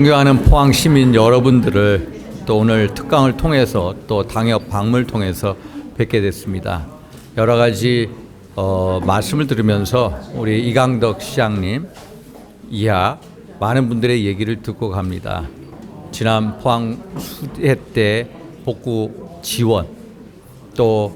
존경하는 포항 시민 여러분들을 또 오늘 특강을 통해서 또 당협 방문을 통해서 뵙게 됐습니다. 여러 가지 말씀을 들으면서 우리 이강덕 시장님 이하 많은 분들의 얘기를 듣고 갑니다. 지난 포항 수해 때 복구 지원, 또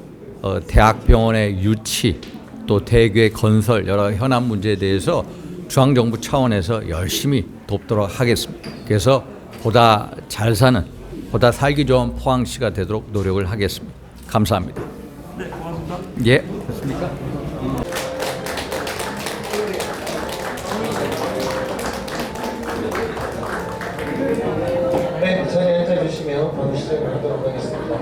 대학병원의 유치, 또 대교의 건설 여러 현안 문제에 대해서 중앙정부 차원에서 열심히 돕도록 하겠습니다. 그래서 보다 잘 사는, 보다 살기 좋은 포항시가 되도록 노력을 하겠습니다. 감사합니다. 네, 고맙습니다. 예, 됐습니까? 네, 자리에 앉아주시면 바로 시작을 하도록 하겠습니다.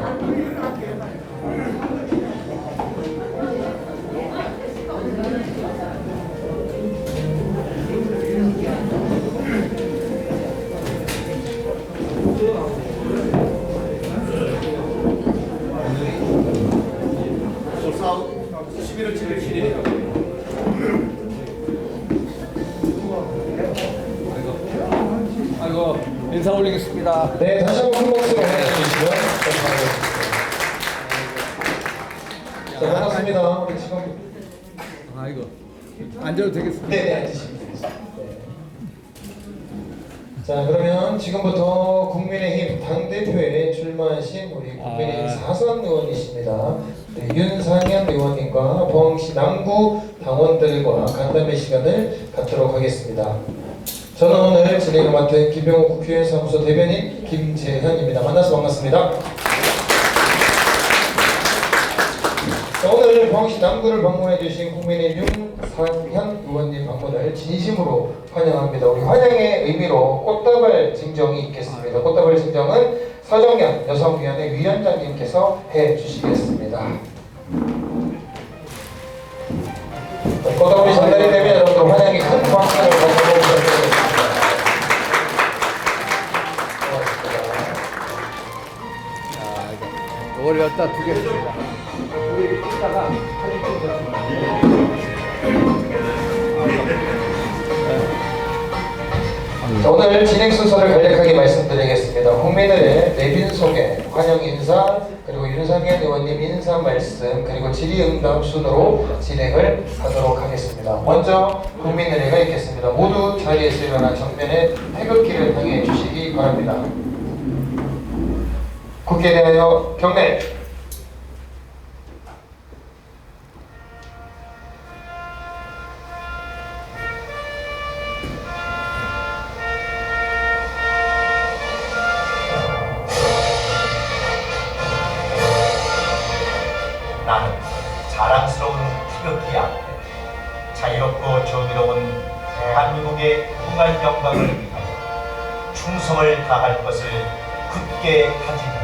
아이고, 인사 올리겠습니다. 네, 다시 한번 큰 박수로 보내주시고요. 자, 반갑습니다. 우리 지금 아이고, 앉아도 되겠습니다. 네, 앉으시면 되겠습니다. 네. 자, 그러면 지금부터 국민의힘 당대표에 출마하신 우리 국민의힘 사선 의원이십니다. 네, 윤상현 의원님과 포항시 남구 당원들과 간담회 시간을 갖도록 하겠습니다. 저는 오늘 진행을 맡은 김병호 국회의원 사무소 대변인 김재현입니다. 만나서 반갑습니다. 자, 오늘 포항시 남구를 방문해 주신 국민의힘 윤상현 의원님 방문을 진심으로 환영합니다. 우리 환영의 의미로 꽃다발 증정이 있겠습니다. 꽃다발 증정은 서정현 여성위원회 위원장님께서 해주시겠습니다. 꽃다발이 전달이 되면 여러분들 환영의 큰 박수를 부탁드리겠습니다. 이걸 갖다 두겠습니다. 우리 이렇게 찍다가 사진 찍으셨습니다. 자, 오늘 진행 순서를 간략하게 말씀드리겠습니다. 국민의회 내빈 소개, 환영 인사, 그리고 윤상현 의원님 인사 말씀, 그리고 질의응답 순으로 진행을 하도록 하겠습니다. 먼저 국민의회가 있겠습니다. 모두 자리에서 일어나 정면에 태극기를 향해 주시기 바랍니다. 국회에 대하여 경례. 나는 자랑스러운 태극기 앞에 자유롭고 정의로운 대한민국의 무궁한 영광을 위하여 충성을 다할 것을 굳게 다짐합니다.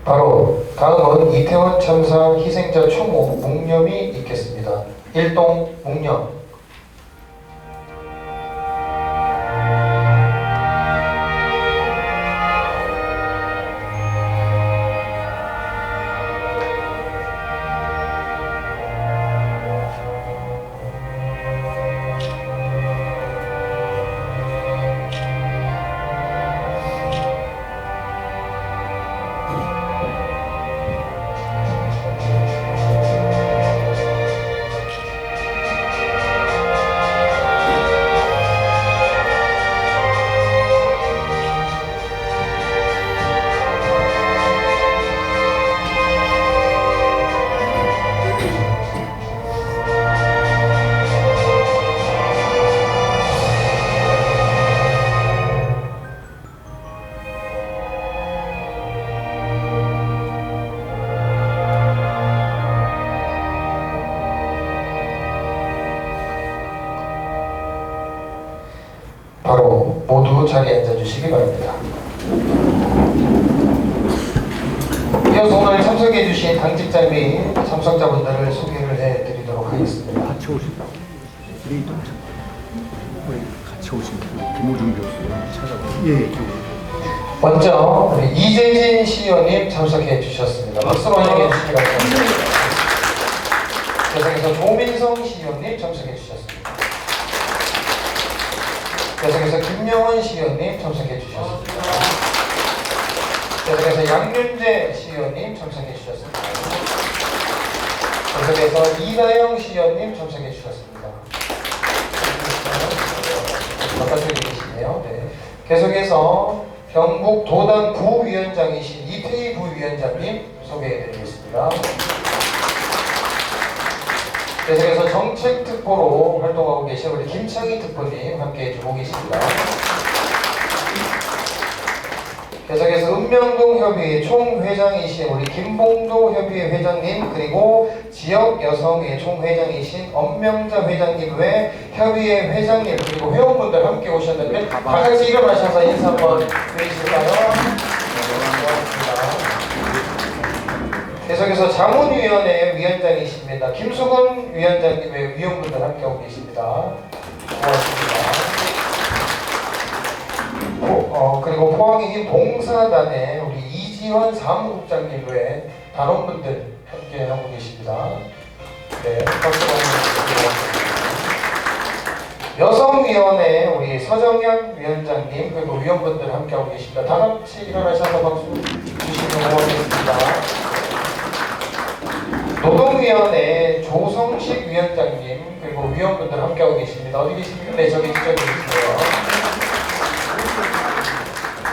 바로 다음은 이태원 참사 희생자 추모 묵념이 있겠습니다. 일동 묵념. 바로 모두 자리에 앉아주시기 바랍니다. 이어서 오늘 참석해주신 당직자 및 참석자분들을 소개를 해드리도록 하겠습니다. 같이 오신 같이 오신 김호중 교수 찾아보세요. 예, 먼저 우리 이재진 시의원님 참석해 주셨습니다. 박수로 환영해 주시기 바랍니다. 계속해서 조민성 시의원님 참석해 주셨습니다. 계속해서 김영원 시의원님 참석해 주셨습니다. 계속해서 양윤재 시의원님 참석해 주셨습니다. 계속해서 이다영 시의원님 참석해 주셨습니다. 바깥쪽에 계시네요. 네. 계속해서 경북 도당 부위원장이신 이태희 부위원장님 소개해드리겠습니다. 계속해서 정책특보로 활동하고 계신 우리 김창희 특보님 함께해주고 계십니다. 계속해서 읍명동 협의회 총회장이신 우리 김봉도 협의회 회장님, 그리고 지역 여성회 총회장이신 엄명자 회장님 외 협의회 회장님 그리고 회원분들 함께 오셨는데 다 같이 일어나셔서 인사 한번 드리실까요? 계속해서 자문위원회 위원장이십니다. 김수근 위원장님의 위원분들 함께하고 계십니다. 고맙습니다. 그리고 포항의 힘 봉사단의 우리 이지원 사무국장님 외에 단원분들 함께하고 계십니다. 네, 박수 부탁드립니다. 여성위원회 우리 서정현 위원장님 그리고 위원분들 함께하고 계십니다. 다 같이 일어나셔서 박수 주시면 고맙겠습니다. 노동위원회 조성식 위원장님 그리고 위원분들 함께하고 계십니다. 어디 계십니까? 네, 저기 뒤쪽에 계시고요.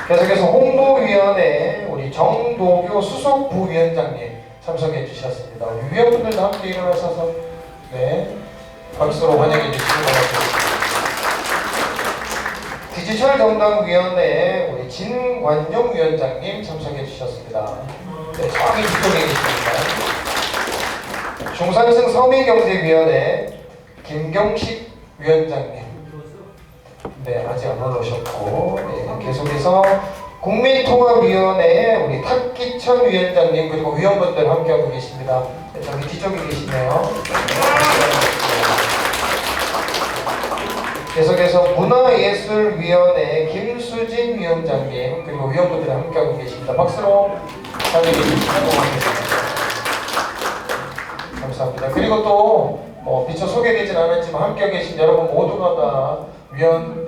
계속해서 홍보위원회 우리 정도교 수석 부위원장님 참석해 주셨습니다. 우리 위원분들도 함께 일어나셔서 네, 박수로 환영해 주시기 바랍니다. 디지털 담당위원회 우리 진관용 위원장님 참석해 주셨습니다. 네, 저기 뒤쪽에 계십니다. 중산층 서민경제위원회 김경식 위원장님 네, 아직 안 올라오셨고 네, 계속해서 국민통합위원회 우리 탁기천 위원장님 그리고 위원분들 함께하고 계십니다. 네, 저기 뒤쪽에 계시네요. 계속해서 문화예술위원회 김수진 위원장님 그리고 위원분들 함께하고 계십니다. 박수로 환영해 주시면 고맙겠습니다. 감사합니다. 그리고 또 미처 소개되진 않았지만 함께 계신 여러분 모두가 다 위원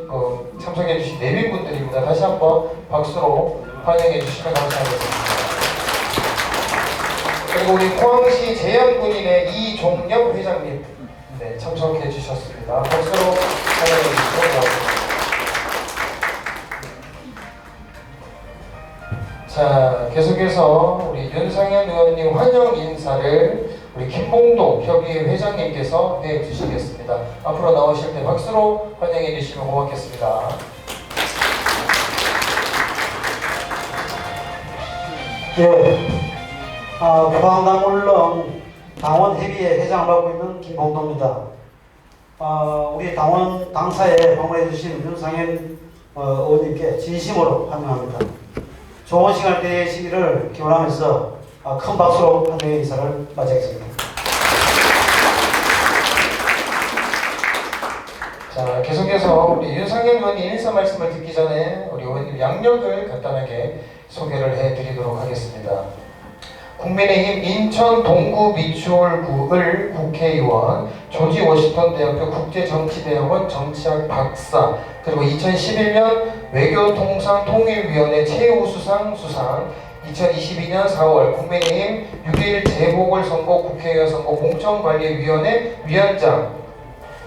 참석해 주신 내빈분들입니다. 다시 한번 박수로 환영해 주시면 감사하겠습니다. 그리고 우리 포항시 제양군인의 이종엽 회장님 네, 참석해 주셨습니다. 박수로 환영해 주시면 감사합니다. 자, 계속해서 우리 윤상현 의원님 환영 인사를 우리 김봉도 협의회 회장님께서 해주시겠습니다. 앞으로 나오실 때 박수로 환영해 주시면 고맙겠습니다. 예, 포항당울릉 당원협의회 회장을 맡고 있는 김봉도입니다. 우리 당원 당사에 방문해 주신 윤상현 의원님께 진심으로 환영합니다. 좋은 시간 되시기를 기원하면서 큰 박수로 환영의 인사를 마치겠습니다. 자, 계속해서 우리 윤상현 의원님 인사 말씀을 듣기 전에 우리 의원님 양력을 간단하게 소개를 해드리도록 하겠습니다. 국민의힘 인천 동구 미추홀구을 국회의원, 조지 워싱턴 대학교 국제정치대학원 정치학 박사, 그리고 2011년 외교통상통일위원회 최우수상 수상, 2022년 4월 국민의힘 6.1 재보궐선거 국회의원 선거 공천관리위원회 위원장,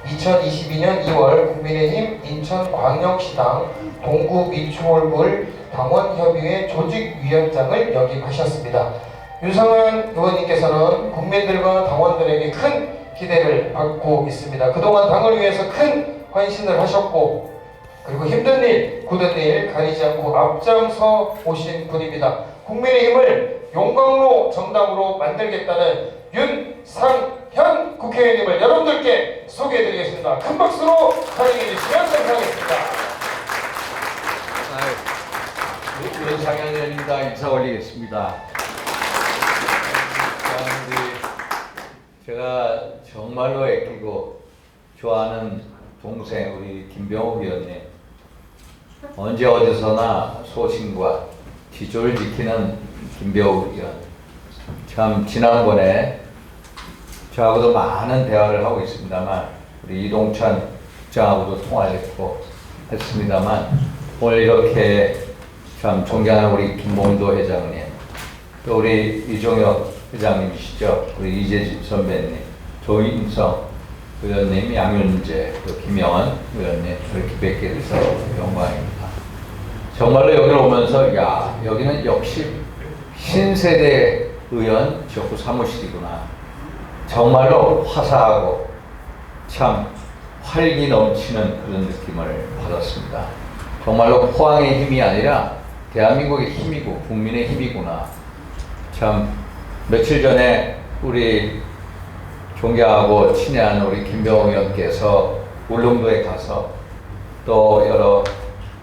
2022년 2월 국민의힘 인천광역시당 동구 미추홀구을 당원협의회 조직위원장을 역임하셨습니다. 윤상현 의원님께서는 국민들과 당원들에게 큰 기대를 받고 있습니다. 그동안 당을 위해서 큰 헌신을 하셨고 그리고 힘든 일, 굳은 일 가리지 않고 앞장서 오신 분입니다. 국민의힘을 용광로 정당으로 만들겠다는 윤상현 국회의원님을 여러분들께 소개해드리겠습니다. 큰 박수로 환영해 주시면 감사하겠습니다. 윤상현 의원입니다. 인사 올리겠습니다. 제가 정말로 아끼고 좋아하는 동생 우리 김병욱 의원님, 언제 어디서나 소신과 기조를 지키는 김병욱 의원. 참 지난번에 저하고도 많은 대화를 하고 있습니다만 우리 이동찬 국장하고도 통화를 했고 했습니다만 오늘 이렇게 참 존경하는 우리 김봉도 회장님, 또 우리 이종혁 회장님이시죠, 우리 이재집 선배님, 조인성 의원님, 양윤재, 또 김영원 의원님 이렇게 뵙게 돼서 영광입니다. 정말로 여기로 오면서 야, 여기는 역시 신세대 의원 지역구 사무실이구나. 정말로 화사하고 참 활기 넘치는 그런 느낌을 받았습니다. 정말로 포항의 힘이 아니라 대한민국의 힘이고 국민의 힘이구나. 참 며칠 전에 우리 존경하고 친애하는 우리 김병욱 의원께서 울릉도에 가서 또 여러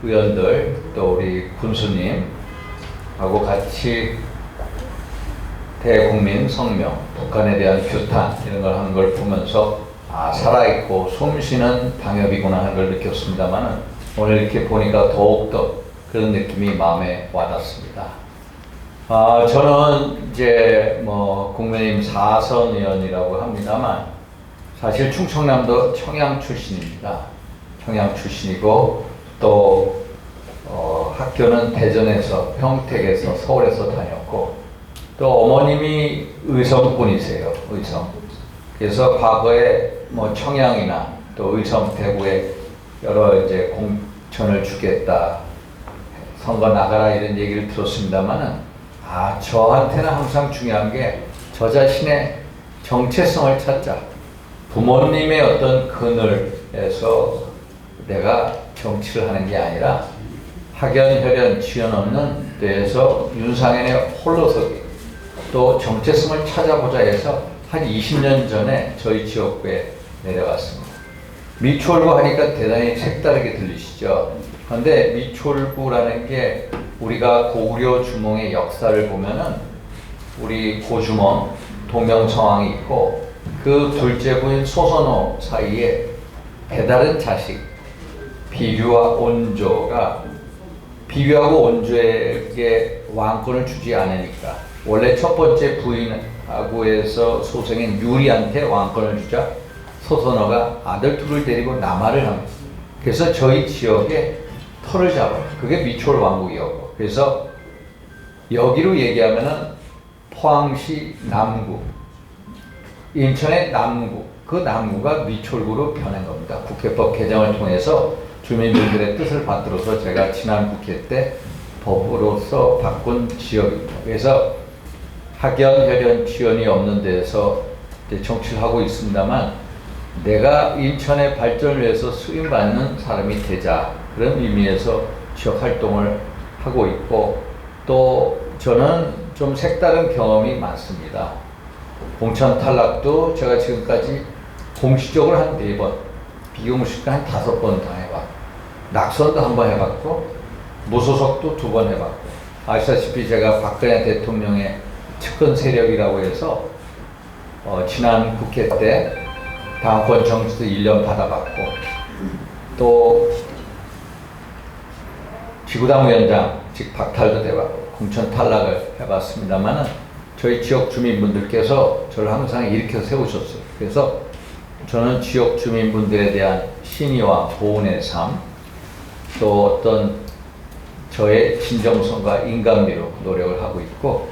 의원들 또 우리 군수님하고 같이 대국민 성명, 북한에 대한 규탄 이런 걸 하는 걸 보면서 아, 살아있고 숨쉬는 당협이구나 하는 걸 느꼈습니다만 오늘 이렇게 보니까 더욱더 그런 느낌이 마음에 와닿습니다. 저는 이제 뭐 국민의힘 4선 의원이라고 합니다만 사실 충청남도 청양 출신입니다. 청양 출신이고 또 학교는 대전에서, 평택에서, 서울에서 다녔고 또 어머님이 의성분이세요. 의성. 그래서 과거에 뭐 청양이나 또 의성, 대구에 여러 이제 공천을 주겠다, 선거 나가라 이런 얘기를 들었습니다만은 저한테는 항상 중요한 게 저 자신의 정체성을 찾자. 부모님의 어떤 그늘에서 내가 정치를 하는 게 아니라 학연혈연 지연 없는 데에서 윤상현의 홀로서기, 또 정체성을 찾아보자 해서 한 20년 전에 저희 지역구에 내려갔습니다. 미추홀구 하니까 대단히 색다르게 들리시죠? 그런데 미추홀구라는 게 우리가 고구려 주몽의 역사를 보면은 우리 고주몽 동명성왕이 있고 그 둘째 부인 소선호 사이에 배다른 자식 비류와 온조가 비류하고 온조에게 왕권을 주지 않으니까 원래 첫 번째 부인하고 해서 소생인 유리한테 왕권을 주자 소선호가 아들 둘을 데리고 남하를 합니다. 그래서 저희 지역에 터를 잡아요. 그게 미추홀 왕국이었고, 그래서 여기로 얘기하면은 포항시 남구, 인천의 남구, 그 남구가 미추홀구로 변한 겁니다. 국회법 개정을 통해서 주민들의 뜻을 받들어서 제가 지난 국회 때 법으로서 바꾼 지역입니다. 그래서 학연, 혈연, 지연이 없는 데에서 정치를 하고 있습니다만 내가 인천의 발전을 위해서 수임받는 사람이 되자, 그런 의미에서 지역 활동을 하고 있고, 또 저는 좀 색다른 경험이 많습니다. 공천 탈락도 제가 지금까지 공식적으로 한 4번, 비공식도 한 5번 다 해봤고, 낙선도 한 번 해봤고, 무소속도 2번 해봤고, 아시다시피 제가 박근혜 대통령의 측근 세력이라고 해서 지난 국회 때 당권 정지도 1년 받아봤고, 또 지구당 위원장 즉 박탈도 돼봤고 공천 탈락을 해봤습니다만은 저희 지역 주민분들께서 저를 항상 일으켜 세우셨어요. 그래서 저는 지역 주민분들에 대한 신의와 보훈의 삶, 또 어떤 저의 진정성과 인간미로 노력을 하고 있고,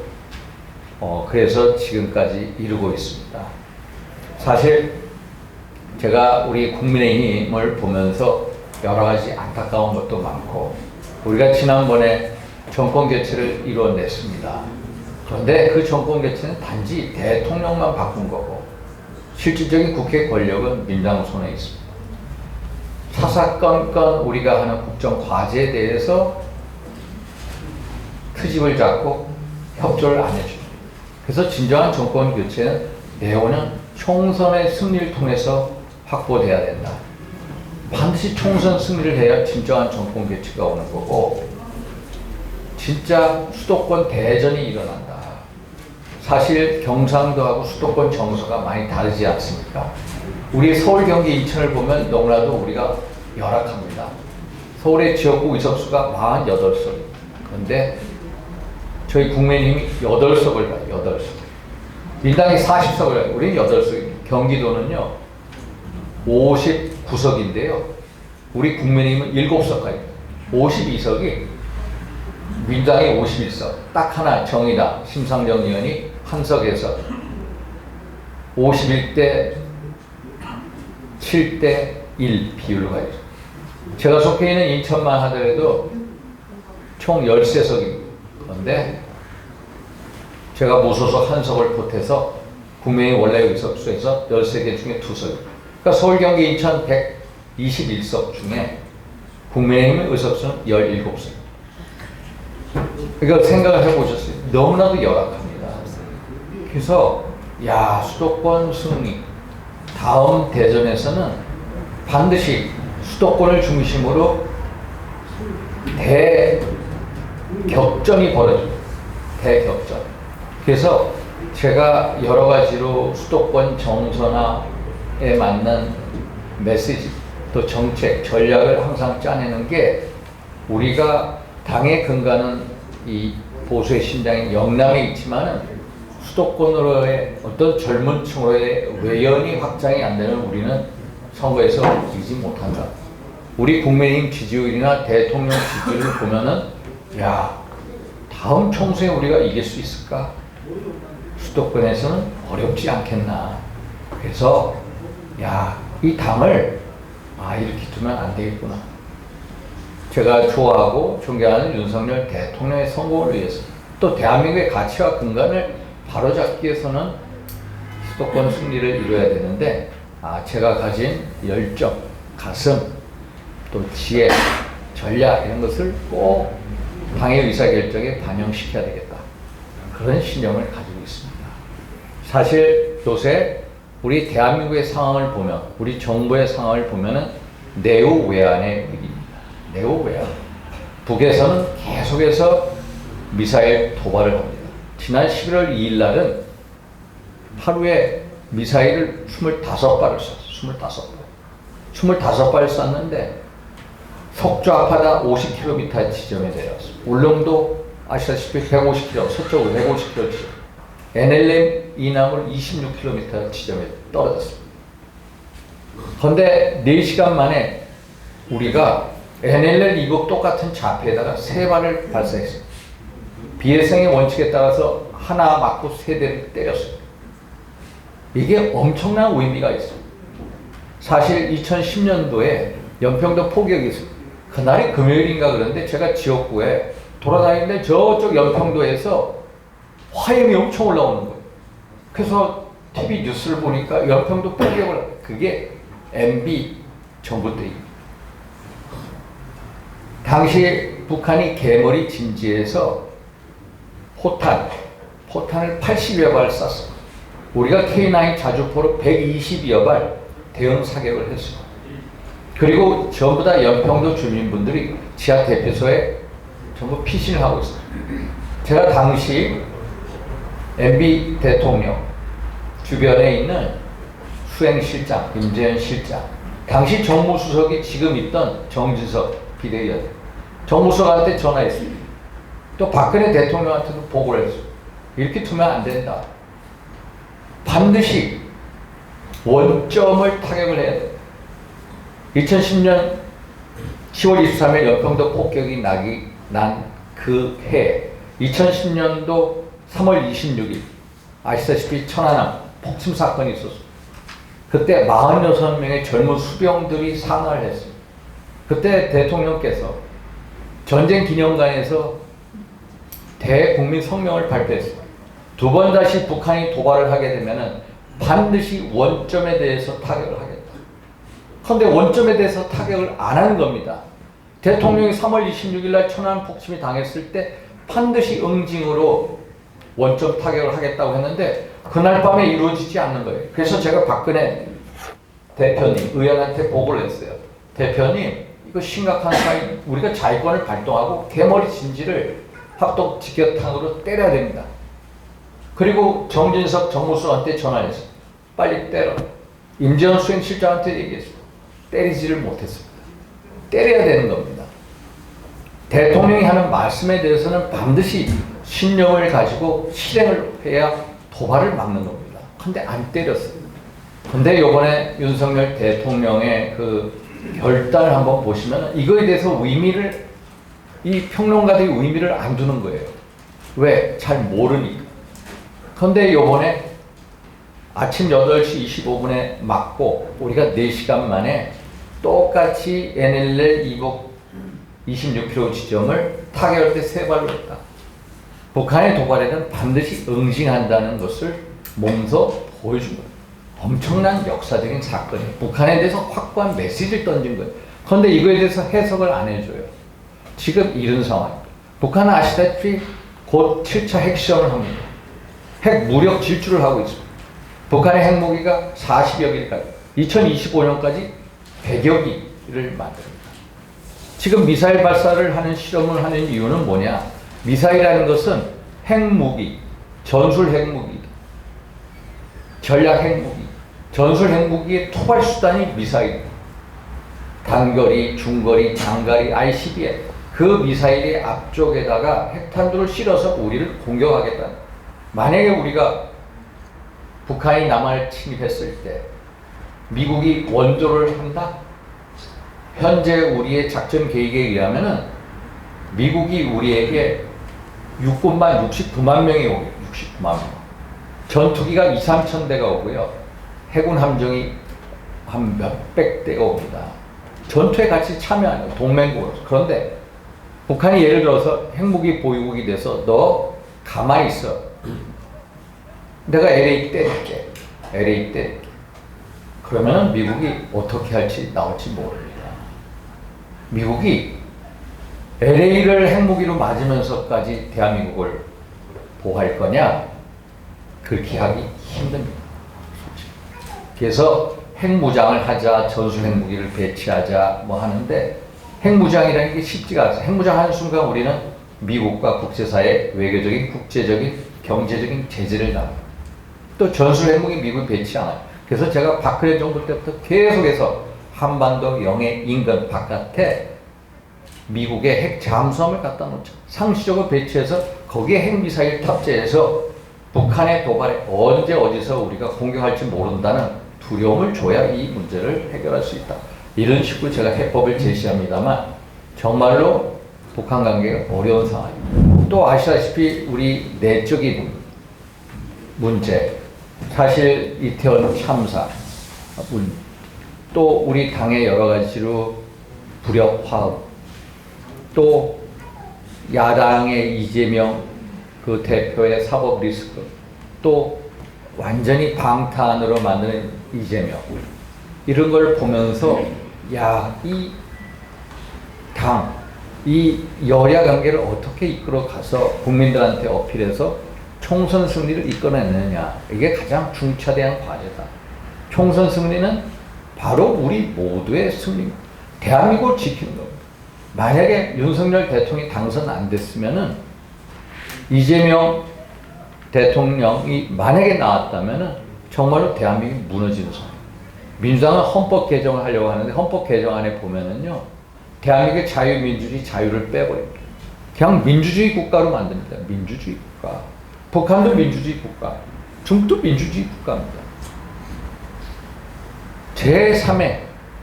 그래서 지금까지 이루고 있습니다. 사실 제가 우리 국민의힘을 보면서 여러 가지 안타까운 것도 많고, 우리가 지난번에 정권 교체를 이뤄냈습니다. 그런데 그 정권 교체는 단지 대통령만 바꾼 거고 실질적인 국회 권력은 민당 손에 있습니다. 사사건건 우리가 하는 국정 과제에 대해서 트집을 잡고 협조를 안 해줍니다. 그래서 진정한 정권 교체는 내오는 총선의 승리를 통해서 확보돼야 된다. 반드시 총선 승리를 해야 진정한 정권 교체가 오는 거고, 진짜 수도권 대전이 일어난다. 사실 경상도하고 수도권 정서가 많이 다르지 않습니까? 우리 서울, 경기, 인천을 보면 너무나도 우리가 열악합니다. 서울의 지역구 의석수가 48석입니다. 그런데 저희 국민의힘이 8석을 가요. 8석. 민당이 40석을 가요. 우리는 8석입니다. 경기도는요 59석인데요. 우리 국민의힘은 7석 가요. 52석이 민당이 51석. 딱 하나 정의당 심상정 의원이 한 석에서 51대 7대 1 비율로 가요. 제가 속해 있는 인천만 하더라도 총 13석인데 제가 무소속 한 석을 보태서 국민의힘 원래 의석수에서 13개 중에 2석. 그러니까 서울, 경기, 인천 121석 중에 국민의힘의 의석수는 17석. 이거 생각을 해보셨어요? 너무나도 열악합니다. 그래서 야, 수도권 승리. 다음 대전에서는 반드시 수도권을 중심으로 대격전이 벌어집니다. 대격전. 그래서 제가 여러 가지로 수도권 정서나에 맞는 메시지, 또 정책, 전략을 항상 짜내는 게 우리가 당의 근간은 이 보수의 신장인 영남에 있지만은 수도권으로의 어떤 젊은 층으로의 외연이 확장이 안 되면 우리는 선거에서 이기지 못한다. 우리 국민의힘 지지율이나 대통령 지지율을 보면은 야, 다음 총선에 우리가 이길 수 있을까? 수도권에서는 어렵지 않겠나. 그래서 야, 이 당을 이렇게 두면 안 되겠구나. 제가 좋아하고 존경하는 윤석열 대통령의 성공을 위해서 또 대한민국의 가치와 근간을 바로잡기 위해서는 수도권 승리를 이루어야 되는데 제가 가진 열정, 가슴, 또 지혜, 전략 이런 것을 꼭 당의 의사결정에 반영시켜야 되겠다. 그런 신념을 가지고 있습니다. 사실 요새 우리 대한민국의 상황을 보면, 우리 정부의 상황을 보면은 내후외환의 위기입니다. 내후외환. 북에서는 계속해서 미사일 도발을 합니다. 지난 11월 2일 날은 하루에 미사일을 25발을 쐈어요. 25발 쐈는데 석주 앞바다 50km 지점에 내렸어요. 울릉도 아시다시피 150km, 서쪽으로 150km 지점. NLM 이남으로 26km 지점에 떨어졌습니다. 그런데 4시간 만에 우리가 NLL 이국 똑같은 좌표에다가 3발을 발사했습니다. 비회성의 원칙에 따라서 하나 맞고 3대를 때렸어요. 이게 엄청난 의미가 있어요. 사실 2010년도에 연평도 포격이 있어요. 그날이 금요일인가 그런데 제가 지역구에 돌아다니는데 저쪽 연평도에서 화염이 엄청 올라오는 거예요. 그래서 TV 뉴스를 보니까 연평도 포격을, 그게 MB 전부대입니다. 당시 북한이 개머리 진지에서 포탄을 80여 발 쐈어요. 우리가 K9 자주포로 120여 발 대응 사격을 했어요. 그리고 전부 다 연평도 주민분들이 지하 대피소에 전부 피신을 하고 있어요. 제가 당시 MB 대통령 주변에 있는 수행실장, 임재현 실장, 당시 정무수석이 지금 있던 정진석 비대위원, 정무수석한테 전화했습니다. 또 박근혜 대통령한테도 보고를 했어요. 이렇게 두면 안 된다. 반드시 원점을 타격을 해야 돼. 2010년 10월 23일 연평도 폭격이 난 그 해, 2010년도 3월 26일 아시다시피 천안함 폭침 사건이 있었어요. 그때 46명의 젊은 수병들이 상하를 했어요. 그때 대통령께서 전쟁 기념관에서 대국민 성명을 발표했어요. 2번 다시 북한이 도발을 하게 되면은 반드시 원점에 대해서 타격을 하겠다. 그런데 원점에 대해서 타격을 안 하는 겁니다. 대통령이 3월 26일 날 천안 폭침이 당했을 때 반드시 응징으로 원점 타격을 하겠다고 했는데 그날 밤에 이루어지지 않는 거예요. 그래서 제가 박근혜 대표님, 의원한테 보고를 했어요. 대표님, 이거 심각한 사이, 우리가 자위권을 발동하고 개머리 진지를 합동 직격탄으로 때려야 됩니다. 그리고 정진석 정무수석한테 전화했어요. 빨리 때려. 임재원 수행실장한테 얘기했어요. 때리지를 못했습니다. 때려야 되는 겁니다. 대통령이 하는 말씀에 대해서는 반드시 신념을 가지고 실행을 해야 도발을 막는 겁니다. 근데 안 때렸어요. 근데 이번에 윤석열 대통령의 그 결단을 한번 보시면 이거에 대해서 의미를, 이 평론가들이 의미를 안 두는 거예요. 왜? 잘 모르니까. 근데 이번에 아침 8시 25분에 맞고 우리가 4시간 만에 똑같이 NLL 이북 26km 지점을 타격할 때 3발로 했다. 북한의 도발에는 반드시 응징한다는 것을 몸소 보여준 거예요. 엄청난 역사적인 사건이에요. 북한에 대해서 확고한 메시지를 던진 거예요. 그런데 이거에 대해서 해석을 안 해줘요. 지금 이런 상황입니다. 북한은 아시다시피 곧 7차 핵시험을 합니다. 핵 무력 질주를 하고 있습니다. 북한의 핵무기가 40여 개까지, 2025년까지 100여 기를 만듭니다. 지금 미사일 발사를 하는 실험을 하는 이유는 뭐냐? 미사일이라는 것은 핵무기, 전술 핵무기, 전략 핵무기, 전술 핵무기의 토발 수단이 미사일. 단거리, 중거리, 장거리, ICBM. 그 미사일의 앞쪽에다가 핵탄두를 실어서 우리를 공격하겠다. 만약에 우리가 북한이 남한을 침입했을 때 미국이 원조를 한다? 현재 우리의 작전 계획에 의하면은 미국이 우리에게 육군만 69만 명이 오고 69만 명. 전투기가 2, 3천 대가 오고요. 해군 함정이 한 몇백 대가 옵니다. 전투에 같이 참여하는 동맹국으로서. 그런데 북한이 예를 들어서 핵무기 보유국이 돼서 너 가만히 있어. 내가 LA 때릴게. LA 때릴게. 그러면 미국이 어떻게 할지 나올지 모릅니다. 미국이 LA를 핵무기로 맞으면서까지 대한민국을 보호할 거냐? 그렇게 하기 힘듭니다. 그래서 핵무장을 하자, 전술 핵무기를 배치하자 뭐 하는데 핵무장이라는 게 쉽지가 않아요. 핵무장하는 순간 우리는 미국과 국제사회 외교적인, 국제적인, 경제적인 제재를 당합니다. 또 전술 핵무기 미국이 배치 않아요. 그래서 제가 박근혜 정부 때부터 계속해서 한반도 영해 인근 바깥에 미국의 핵 잠수함을 갖다 놓자. 상시적으로 배치해서 거기에 핵미사일 탑재해서 북한의 도발에 언제 어디서 우리가 공격할지 모른다는 두려움을 줘야 이 문제를 해결할 수 있다. 이런 식으로 제가 해법을 제시합니다만 정말로 북한 관계가 어려운 상황입니다. 또 아시다시피 우리 내적인 문제, 사실 이태원 참사, 또 우리 당의 여러 가지로 불협화음, 또 야당의 이재명 그 대표의 사법 리스크, 또 완전히 방탄으로 만드는 이재명, 이런 걸 보면서 야, 이 당, 이 여야 관계를 어떻게 이끌어 가서 국민들한테 어필해서 총선 승리를 이끌어내느냐, 이게 가장 중차대한 과제다. 총선 승리는 바로 우리 모두의 승리입니다. 대한민국을 지키는 겁니다. 만약에 윤석열 대통령이 당선 안 됐으면은 이재명 대통령이 만약에 나왔다면은 정말로 대한민국이 무너지는 상황. 민주당은 헌법 개정을 하려고 하는데 헌법 개정안에 보면은요, 대한민국의 자유민주주의 자유를 빼버립니다. 그냥 민주주의 국가로 만듭니다. 민주주의 국가. 북한도 민주주의 국가, 중국도 민주주의 국가입니다. 제3의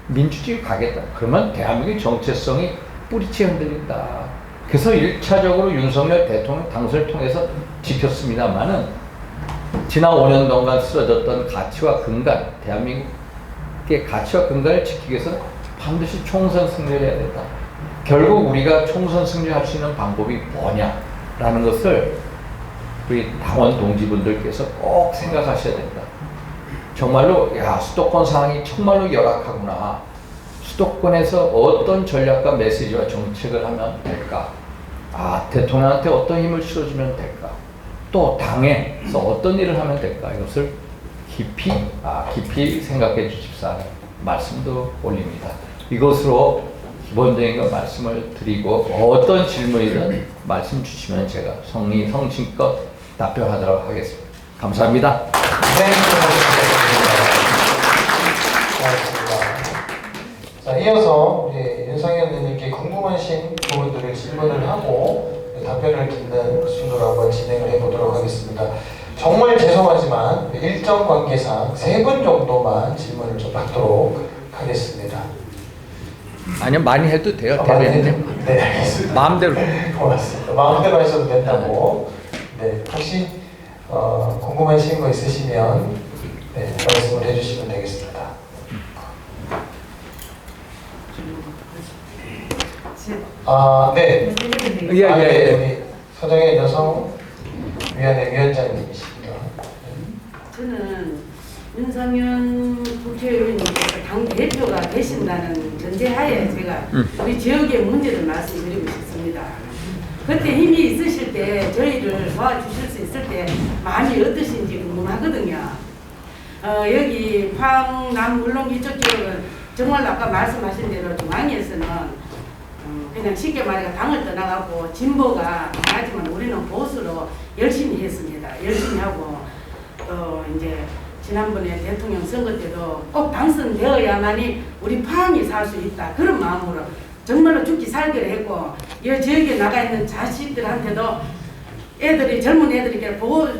민주주의 가겠다. 그러면 대한민국의 정체성이 뿌리째 흔들린다. 그래서 1차적으로 윤석열 대통령 당선을 통해서 지켰습니다만은 지난 5년 동안 쓰러졌던 가치와 근간, 대한민국의 가치와 근간을 지키기 위해서 반드시 총선 승리를 해야 된다. 결국 우리가 총선 승리할 수 있는 방법이 뭐냐라는 것을 우리 당원 동지분들께서 꼭 생각하셔야 된다. 정말로 야, 수도권 상황이 정말로 열악하구나. 수도권에서 어떤 전략과 메시지와 정책을 하면 될까? 아, 대통령한테 어떤 힘을 실어주면 될까? 또 당에서 어떤 일을 하면 될까? 이것을 깊이 생각해 주십사 하는 말씀도 올립니다. 이것으로 기본적인 것 말씀을 드리고 어떤 질문이든 말씀 주시면 제가 성심껏 답변하도록 하겠습니다. 감사합니다. 네, 자, 이어서 우리 윤상현 의원님께 궁금하신 부분들을 질문을 하고 답변을 듣는 순서로 한번 진행을 해보도록 하겠습니다. 정말 죄송하지만 일정 관계상 3분 정도만 질문을 좀 받도록 하겠습니다. 아니요, 많이 해도 돼요. 많이 대변인님. 네, 알겠습니다. 마음대로. 고맙습니다. 마음대로 하셔도 된다고. 네, 혹시 궁금하신 거 있으시면 네, 말씀을 해주시면 되겠습니다. 네. 예, 예, 예. 우리 서정현 여성위원회 위원장님이십니다. 저는 윤상현 국회의원님께서 당 대표가 되신다는 전제하에 제가 우리 지역의 문제를 말씀드리고 싶습니다. 그때 힘이 있으실 때 저희를 도와주실 수 있을 때 마음이 어떠신지 궁금하거든요. 여기 포항 남 물론 이쪽 지역은 정말 아까 말씀하신 대로 중앙에서는 그냥 쉽게 말해 당을 떠나가고 진보가 하지만 우리는 보수로 열심히 했습니다. 열심히 하고 또 이제 지난번에 대통령 선거 때도 꼭 당선되어야만이 우리 포항이 살 수 있다 그런 마음으로 정말로 죽기 살기를 했고 이 지역에 나가 있는 자식들한테도 애들이 젊은 애들이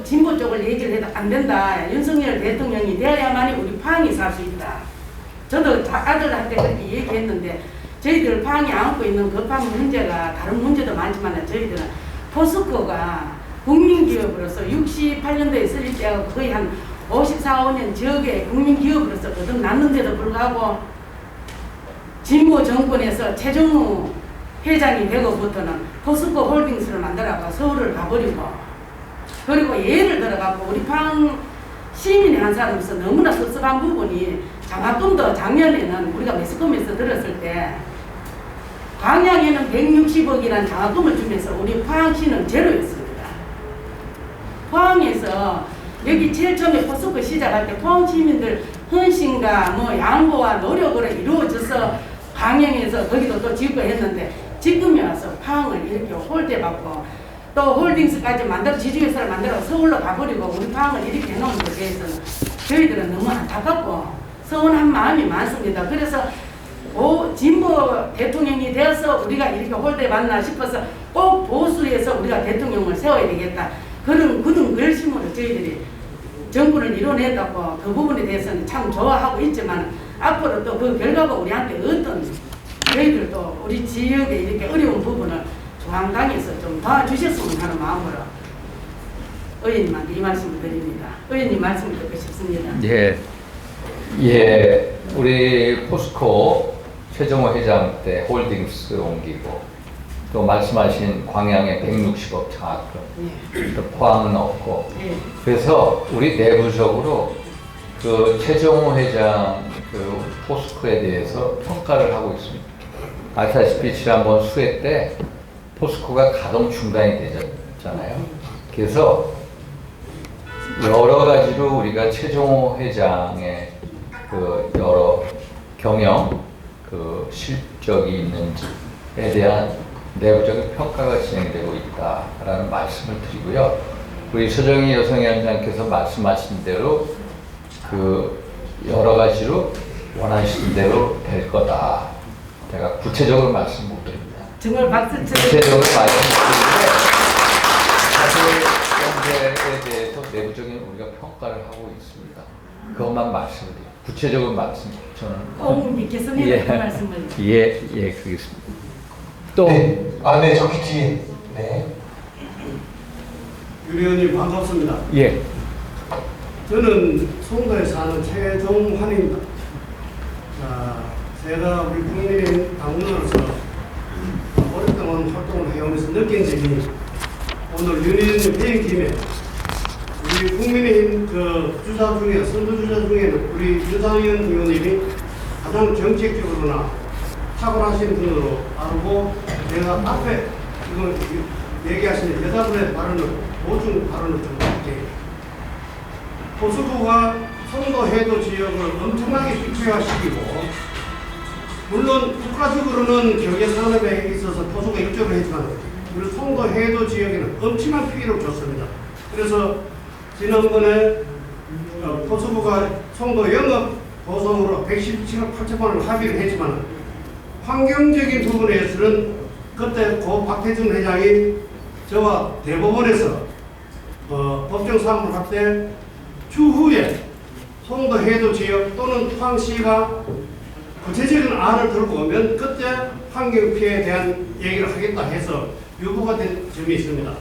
진보 쪽을 얘기를 해도 안 된다. 윤석열 대통령이 되어야만이 우리 포항이 살 수 있다. 저도 아들한테 그렇게 얘기했는데 저희들 포항이 안고 있는 급한 문제가 다른 문제도 많지만 저희들은 포스코가 국민기업으로서 68년도에 설립 때가 거의 한 54, 5년 지역의 국민기업으로서 거듭났는데도 불구하고 진보 정권에서 최정우 회장이 되고부터는 포스코 홀딩스를 만들어가 서울을 가버리고 그리고 예를 들어갖고 우리 포항 시민의 한 사람으로서 너무나 섭섭한 부분이 장학금도 작년에는 우리가 매스컴에서 들었을 때 광양에는 160억이라는 장학금을 주면서 우리 포항시는 제로였습니다. 포항에서 여기 제일 처음에 포스코 시작할 때 포항 시민들 헌신과 양보와 노력으로 이루어져서 광양에서 거기도 또 짓고 했는데 지금에 와서 포항을 이렇게 홀대받고 또 홀딩스까지 만들어 지주회사를 만들어 서울로 가버리고 우리 포항을 이렇게 해놓은 것에 대해서는 저희들은 너무 안타깝고 서운한 마음이 많습니다. 그래서 진보 대통령이 되어서 우리가 이렇게 홀대받나 싶어서 꼭 보수에서 우리가 대통령을 세워야 되겠다. 그런 굳은 결심으로 저희들이 정부를 이뤄냈다고 그 부분에 대해서는 참 좋아하고 있지만 앞으로 또 그 결과가 우리한테 어떤 저희들도 우리 지역에 이렇게 어려운 부분을 중앙당에서 좀 도와주셨으면 하는 마음으로 의원님한테 이 말씀을 드립니다. 의원님 말씀을 듣고 싶습니다. 예, 예, 우리 포스코 최정호 회장 때 홀딩스 옮기고 또 말씀하신 광양에 160억 장학금, 예. 또 포항은 없고, 예. 그래서 우리 내부적으로 그 최정호 회장 그 포스코에 대해서 평가를 하고 있습니다. 아시다시피 지난번 수회 때 포스코가 가동 중단이 되잖아요. 그래서 여러 가지로 우리가 최정호 회장의 그 여러 경영 그 실적이 있는지에 대한 내부적인 평가가 진행되고 있다라는 말씀을 드리고요. 우리 서정희 여성위원장께서 말씀하신 대로 그 여러 가지로 원하시는 대로 될 거다. 제가 구체적으로 말씀 못 드립니다. 정말 박수 쳐주세요. 구체적으로 말씀드리는데 사실 현재에 대해서 내부적인 우리가 평가를 하고 있습니다. 그것만 말씀드립니다. 구체적인 말씀 저는 꼭 믿겠습니다. 예. 그 말씀을. 예, 그러겠습니다. 또 네. 네, 저기 뒤에. 네. 유 의원님 반갑습니다. 예. 저는 송도에 사는 최종환입니다. 제가 우리 국민의힘 당원으로서 오랫동안 활동을 해오면서 느낀 점이 오늘 윤 의원님 뵈인 김에 우리 국민의힘 그 주자 중에 선두주자 중에는 우리 윤상현 의원님이 가장 정책적으로나 탁월하신 분으로 알고 내가 앞에 지금 얘기하시는 여자분의 발언을 보충 발언을 좀 할게요. 포스코가 송도 해도 지역을 엄청나게 국제화시키고 물론 국가적으로는 경제산업에 있어서 포스코가 일조를 했지만 우리 송도 해도 지역에는 엄청난 피해를 줬습니다. 그래서 지난번에 포스코가 송도 영업 보상으로 117억 8천만 원을 합의를 했지만 환경적인 부분에서는 그때 고 박태준 회장이 저와 대법원에서 법정 사무를 할 때 추후에 송도 해도 지역 또는 포항시가 구체적인 안을 들고 오면 그때 환경 피해에 대한 얘기를 하겠다 해서 유보가 된 점이 있습니다.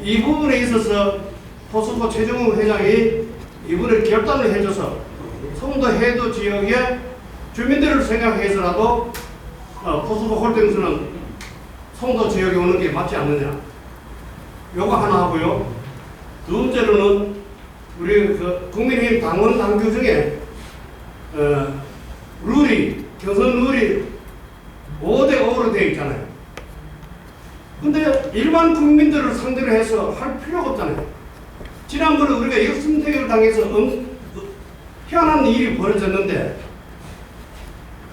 이 부분에 있어서 포스코 최종훈 회장이 이번에 결단을 해줘서 송도 해도 지역의 주민들을 생각해서라도 포스코 홀딩스는 송도 지역에 오는 게 맞지 않느냐, 요거 하나 하고요. 두 번째로는 우리 그 국민의힘 당원 당규 중에 경선 룰이 5대5로 되어 있잖아요. 근데 일반 국민들을 상대로 해서 할 필요가 없잖아요. 지난번에 우리가 역선택을 당해서 희한한 일이 벌어졌는데,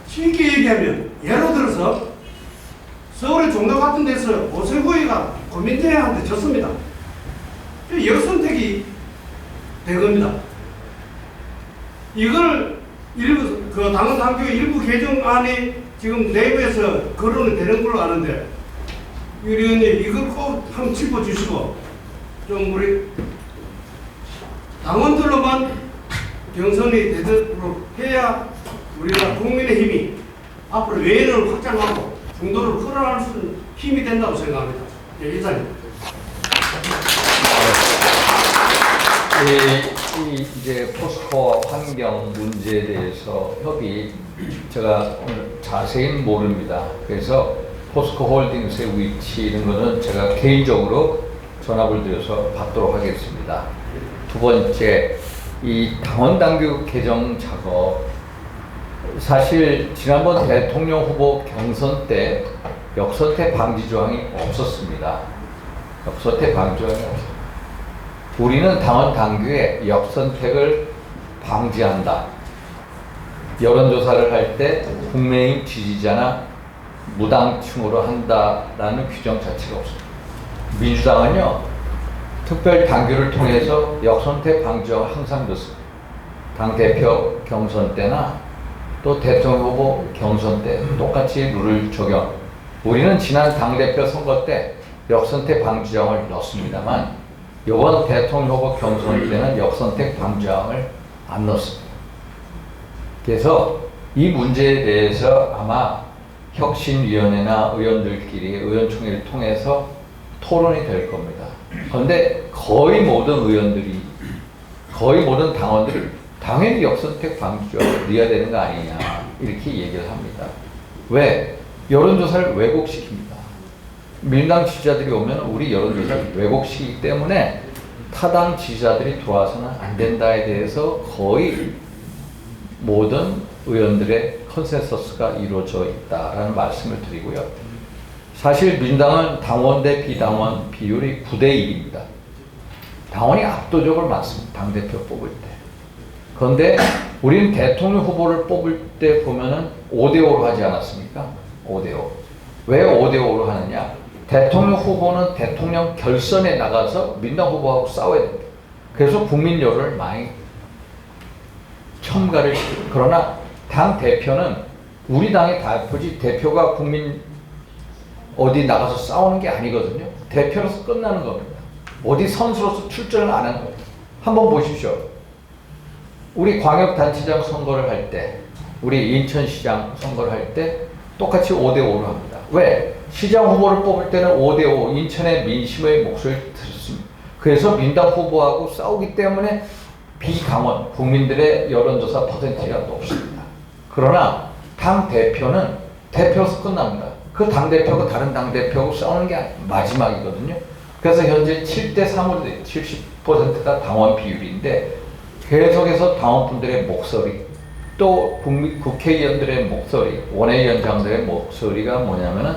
쉽게 얘기하면 예를 들어서 서울의 종로 같은 데서 오세구이가 고민대한테 졌습니다. 역선택이 된 겁니다. 이걸 일부 그 당원 당규 일부 개정안이 지금 내부에서 거론이 되는 걸로 아는데, 유 의원님 이걸 꼭 한번 짚어주시고 좀 우리 당원들로만 경선이 되도록 해야 우리가 국민의힘이 앞으로 외연을 확장하고 중도를 끌어갈 수 있는 힘이 된다고 생각합니다. 예, 이사님. 이제 포스코 환경 문제에 대해서 협의 제가 오늘 자세히는 모릅니다. 그래서 포스코 홀딩스의 위치 이런 거는 제가 개인적으로 전합을 드려서 받도록 하겠습니다. 두 번째, 이 당원 당규 개정 작업, 사실 지난번 대통령 후보 경선 때 역선택 방지 조항이 없었습니다. 역선택 방지 조항이 없었습니다. 우리는 당원 당규에 역선택을 방지한다. 여론조사를 할 때 국민의힘 지지자나 무당층으로 한다라는 규정 자체가 없습니다. 민주당은요, 특별 당규를 통해서 역선택 방지가 항상 넣습니다. 당대표 경선 때나 또 대통령 후보 경선 때 똑같이 룰을 적용. 우리는 지난 당대표 선거 때 역선택 방지장을 넣습니다만 이번 대통령 후보 경선 때는 역선택 방지장을 안 넣습니다. 그래서 이 문제에 대해서 아마 혁신위원회나 의원들끼리 의원총회를 통해서 토론이 될 겁니다. 그런데 거의 모든 의원들이, 거의 모든 당원들이 당연히 역선택 방지조항을 넣어야 되는 거 아니냐 이렇게 얘기를 합니다. 왜? 여론조사를 왜곡시킵니다. 민주당 지지자들이 오면 우리 여론조사를 왜곡시키기 때문에 타당 지지자들이 들어와서는 안 된다에 대해서 거의 모든 의원들의 컨센서스가 이루어져 있다라는 말씀을 드리고요. 사실 민주당은 당원 대 비당원 비율이 9대 1입니다. 당원이 압도적으로 많습니다. 당대표 뽑을 때. 그런데 우리는 대통령 후보를 뽑을 때 보면은 5대 5로 하지 않았습니까? 5대 5. 왜 5대 5로 하느냐? 대통령 후보는 대통령 결선에 나가서 민당 후보하고 싸워야 됩니다. 그래서 국민 여론을 많이 첨가를 시킵니다. 그러나 당 대표는 우리 당의 대표지 대표가 국민 어디 나가서 싸우는 게 아니거든요. 대표로서 끝나는 겁니다. 어디 선수로서 출전을 안 하는 겁니다. 한번 보십시오. 우리 광역단체장 선거를 할 때, 우리 인천시장 선거를 할 때 똑같이 5대 5로 합니다. 왜? 시장 후보를 뽑을 때는 5대 5, 인천의 민심의 목소리를 들었습니다. 그래서 민당 후보하고 싸우기 때문에 비당원, 국민들의 여론조사 퍼센티지가 높습니다. 그러나 당 대표는 대표로서 끝납니다. 그 당대표가 다른 당대표하고 싸우는 게 마지막이거든요. 그래서 현재 7대 3으로 70%가 당원 비율인데 계속해서 당원분들의 목소리, 또 국회의원들의 목소리, 원외위원장들의 목소리가 뭐냐면은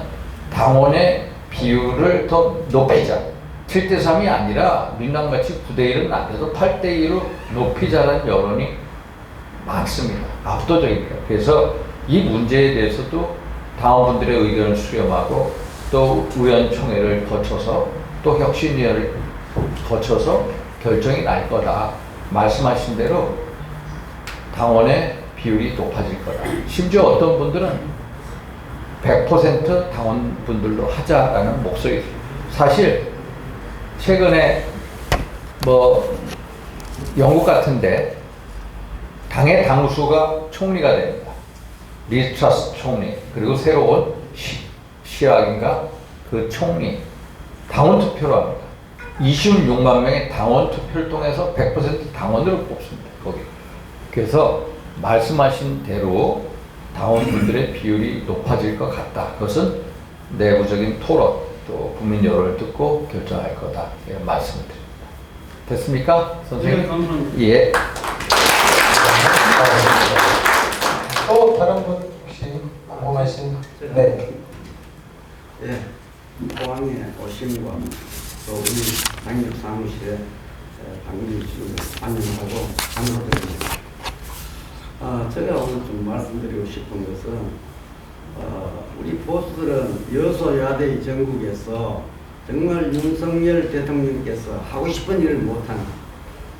당원의 비율을 더 높이자. 7대 3이 아니라 민당같이 9대 1은 안 돼도 8대 2로 높이자는 여론이 많습니다. 압도적입니다. 그래서 이 문제에 대해서도 당원분들의 의견을 수렴하고 또 의원총회를 거쳐서 또 혁신위원회를 거쳐서 결정이 날 거다. 말씀하신 대로 당원의 비율이 높아질 거다. 심지어 어떤 분들은 100% 당원분들로 하자라는 목소리 사실 최근에 뭐 영국 같은데 당의 당수가 총리가 됩니다. 리스트러스 총리, 그리고 새로운 시락인가 그 총리 당원 투표로 합니다. 26만 명의 당원 투표를 통해서 100% 당원들을 뽑습니다. 거기. 그래서 말씀하신 대로 당원분들의 비율이 높아질 것 같다. 그것은 내부적인 토론 또 국민 여론을 듣고 결정할 거다. 이런 말씀을 드립니다. 됐습니까, 선생님? 네, 감사합니다. 예. 또 다른 분 혹시 궁금하신? 네. 예, 포항에 오심과 또 우리 당협 사무실에 방문해 주신 것 환영하고 감사드립니다. 제가 오늘 좀 말씀드리고 싶은 것은 우리 보수들은 여소야대 전국에서 정말 윤석열 대통령께서 하고 싶은 일을 못하는,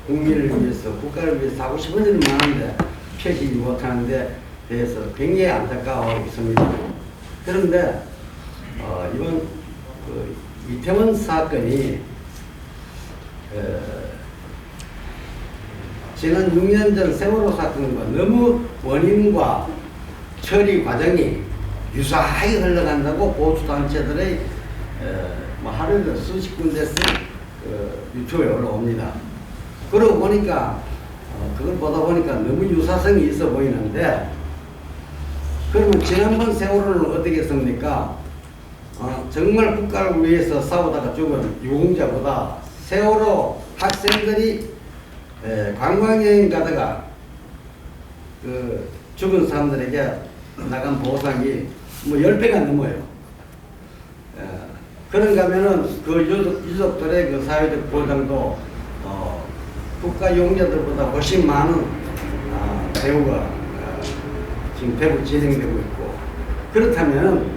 국민을 위해서 국가를 위해서 하고 싶은 일은 많은데 펴지 못하는 데 대해서 굉장히 안타까워하고 있습니다. 그런데 이번 그 이태원 사건이 지난 6년 전 세월호 사건과 너무 원인과 처리 과정이 유사하게 흘러간다고 보수 단체들의 뭐 하루에 수십 군데씩 유튜브에 올라옵니다. 그러고 보니까 그걸 보다 보니까 너무 유사성이 있어 보이는데, 그러면 지난번 세월호는 어떻게 했습니까? 정말 국가를 위해서 싸우다가 죽은 유공자보다 세월호 학생들이 관광여행 가다가 그 죽은 사람들에게 나간 보상이 뭐 10배가 넘어요. 그런가 하면은 그 유족들의 그 사회적 보장도 국가 용자들보다 훨씬 많은 배우가 지금 대북 진행되고 있고, 그렇다면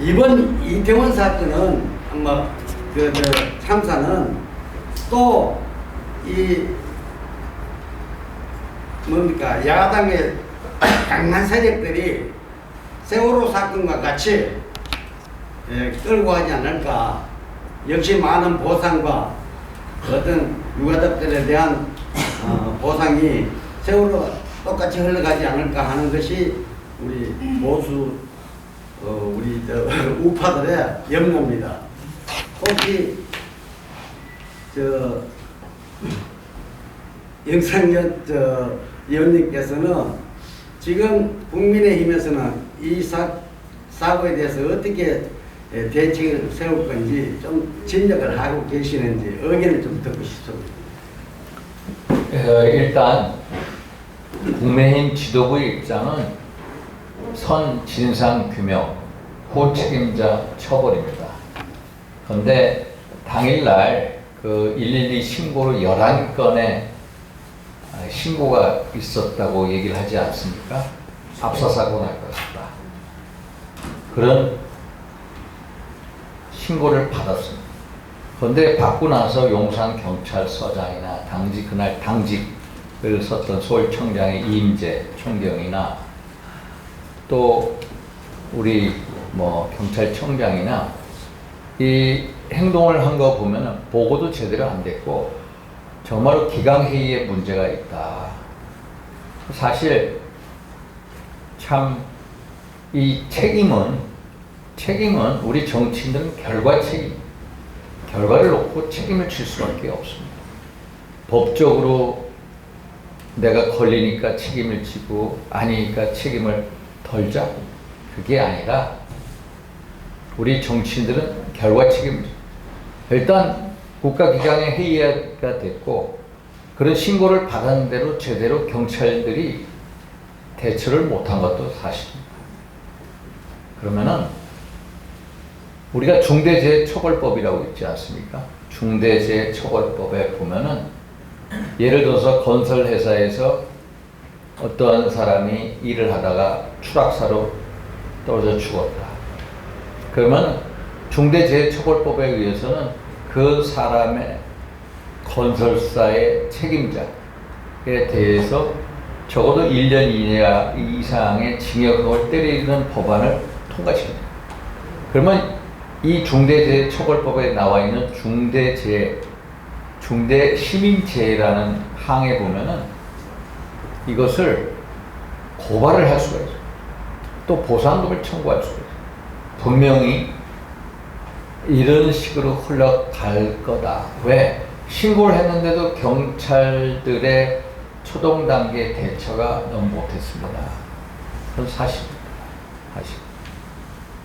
이번 이태원 사건은 아마 그 참사는 또 이 뭡니까 야당의 강한 세력들이 세월호 사건과 같이 끌고 가지 않을까. 역시 많은 보상과 어떤 유가족들에 대한 보상이 세월호 똑같이 흘러가지 않을까 하는 것이 우리 보수 우리 우파들의 염려입니다. 혹시 영상연 의원님께서는 지금 국민의힘에서는 이 사고에 대해서 어떻게 대책을 세울 건지 좀 진척을 하고 계시는지 의견을 좀 듣고 싶습니다. 일단 국민의힘 지도부의 입장은 선 진상 규명, 호책임자 처벌입니다. 그런데 당일날 그 112 신고로 11건의 신고가 있었다고 얘기를 하지 않습니까? 압사사고 날 것이다. 그런 신고를 받았습니다. 그런데 받고 나서 용산경찰서장이나 그날 당직을 썼던 서울청장의 이임재 총경이나 또 우리 경찰청장이나 이 행동을 한 거 보면은 보고도 제대로 안 됐고 정말로 기강회의에 문제가 있다. 사실 참 이 책임은 우리 정치인들은 결과를 놓고 책임을 질 수밖에 없습니다. 법적으로 내가 걸리니까 책임을 지고 아니니까 책임을 덜자, 그게 아니라 우리 정치인들은 결과 책임입니다. 일단 국가기강의 회의가 됐고 그런 신고를 받은 대로 제대로 경찰들이 대처를 못한 것도 사실입니다. 그러면은 우리가 중대재해처벌법이라고 있지 않습니까? 중대재해처벌법에 보면은 예를 들어서 건설회사에서 어떠한 사람이 일을 하다가 추락사로 떨어져 죽었다. 그러면 중대재해처벌법에 의해서는 그 사람의 건설사의 책임자에 대해서 적어도 1년 이상의 징역형을 때리는 법안을 통과시킵니다. 그러면 이 중대재해처벌법에 나와 있는 중대시민재해라는 항에 보면은 이것을 고발을 할 수가 있어요. 또 보상금을 청구할 수가 있어요. 분명히 이런 식으로 흘러갈 거다. 왜? 신고를 했는데도 경찰들의 초동 단계 대처가 너무 못했습니다. 그건 사실입니다. 사실.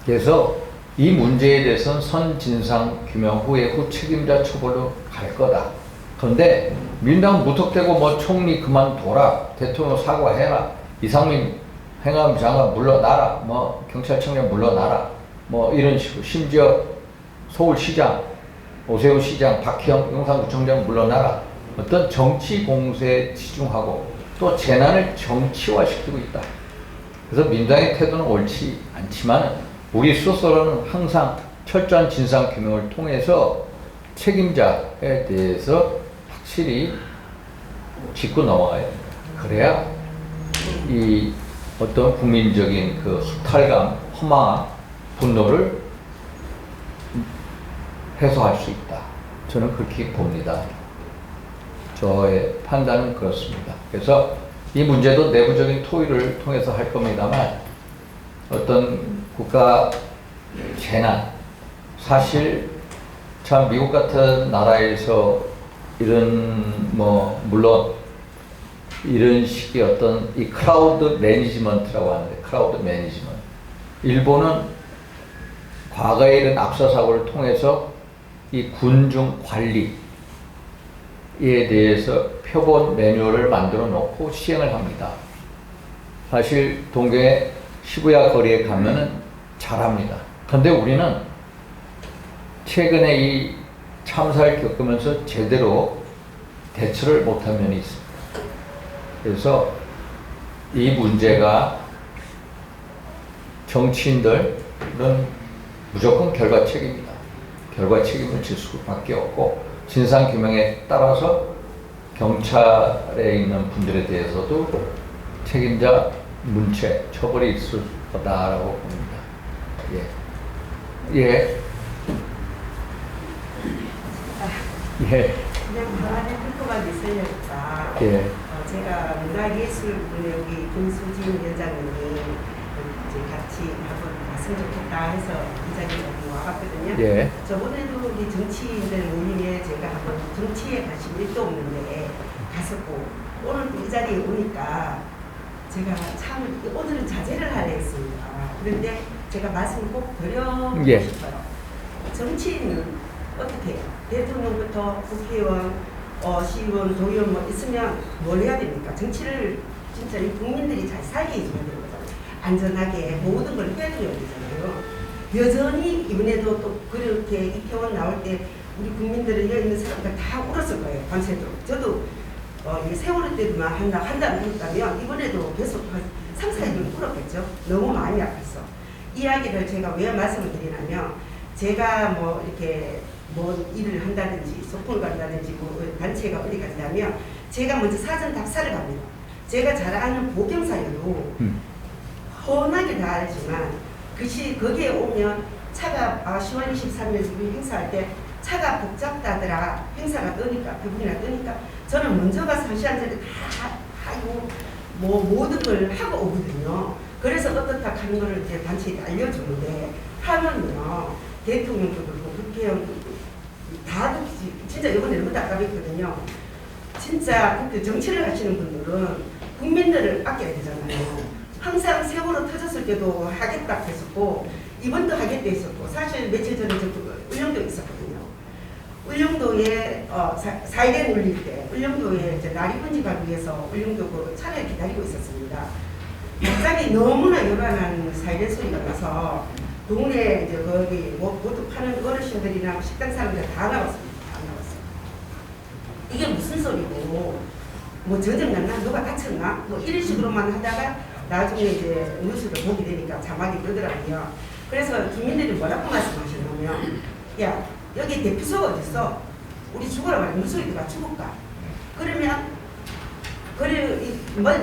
그래서 이 문제에 대해서는 선진상 규명 후에 후 책임자 처벌로 갈 거다. 그런데 민당 무턱대고 뭐 총리 그만둬라, 대통령 사과해라, 이상민 행안부 장관 물러나라, 뭐 경찰청장 물러나라, 뭐 이런 식으로, 심지어 서울시장 오세훈 시장, 박형 용산구청장 물러나라, 어떤 정치 공세에 치중하고 또 재난을 정치화시키고 있다. 그래서 민주당의 태도는 옳지 않지만 우리 스스로는 항상 철저한 진상 규명을 통해서 책임자에 대해서 확실히 짚고 넘어가야 됩니다. 그래야 이 어떤 국민적인 그 허탈감, 허망함, 분노를 해소할 수 있다. 저는 그렇게 봅니다. 저의 판단은 그렇습니다. 그래서 이 문제도 내부적인 토의를 통해서 할 겁니다만 어떤 국가 재난, 사실 참 미국 같은 나라에서 이런 뭐 물론 이런 식의 어떤 이 크라우드 매니지먼트라고 하는데, 크라우드 매니지먼트, 일본은 과거에 이런 압사 사고를 통해서 이 군중 관리에 대해서 표본 매뉴얼을 만들어 놓고 시행을 합니다. 사실 동경의 시부야 거리에 가면은 잘합니다. 그런데 우리는 최근에 이 참사를 겪으면서 제대로 대처를 못한 면이 있습니다. 그래서 이 문제가 정치인들은 무조건 결과 책임이다. 결과 책임을 질 수밖에 없고 진상규명에 따라서 경찰에 있는 분들에 대해서도 책임자 문체, 처벌이 있을 거다라고 봅니다. 예. 예. 예. 그냥 그 안에 불거가 있으니까 예. 제가 문화예술부 여기 김수진 위원장님이 이제 같이 한번 갔으면 좋겠다 해서 이 자리에 와봤거든요. 예. 저번에도 우리 정치인들 모임에 제가 한번 정치에 관심 1도 없는데 갔었고 오늘 이 자리에 오니까 제가 참 오늘은 자제를 하려 했습니다. 그런데 제가 말씀을 꼭 드려보고 예. 싶어요. 정치인은 어떻게 해요? 대통령부터 국회의원, 시의원, 도의원 뭐 있으면 뭘 해야 됩니까? 정치를 진짜 이 국민들이 잘 살게 해줘야 되는 거잖아요. 안전하게 모든 걸 해줘야 되잖아요. 여전히 이번에도 또 그렇게 이태원 나올 때 우리 국민들은 여기 있는 사람들 다 울었을 거예요. 밤새도록. 저도 이 세월호 때도만 한다면 울었다면 이번에도 계속 한 3, 4일은 울었겠죠. 너무 마음이 아팠어. 이야기를 제가 왜 말씀을 드리냐면 제가 뭐 이렇게 뭐 일을 한다든지 소풍을 간다든지 뭐 단체가 어디 간다면 제가 먼저 사전 답사를 갑니다. 제가 잘 아는 보경사여도 훤하게 다 알지만 거기에 오면 차가 10월 23일 우리 행사할 때 차가 복잡다더라 행사가 뜨니까 대부분이나 뜨니까 저는 먼저 가서 1시간 전에 다 하고 뭐 모든 걸 하고 오거든요. 그래서 어떻다 하는 거를 이제 단체에 알려주는데 하면요 대통령도 그렇고 국회의원도 다 진짜 이번에 너무 답답했거든요. 진짜 그 정치를 하시는 분들은 국민들을 아껴야 되잖아요. 항상 세월호 터졌을 때도 하겠다 했었고 이번도 하겠다 했었고 사실 며칠 전에 저 울릉도에 있었거든요. 울릉도에 사이렌 울릴 때 울릉도에 이제 나리분지 가기 위해서 울릉도 그 차를 기다리고 있었습니다. 갑자기 너무나 요란한 사이렌 소리가 나서 동네 이제 거기 뭐 모두 파는 어르신들이나 식당 사람들 다 나왔습니다. 다 나왔어요. 이게 무슨 소리고 뭐 전쟁 났나 누가 다쳤나 뭐 이런 식으로만 하다가 나중에 이제 뉴스를 보게 되니까 자막이 뜨더라고요. 그래서 주민들이 뭐라고 말씀하시냐면 야 여기 대피소가 어딨어? 우리 죽으라 말이야. 무슨 일이가 죽을까? 그러면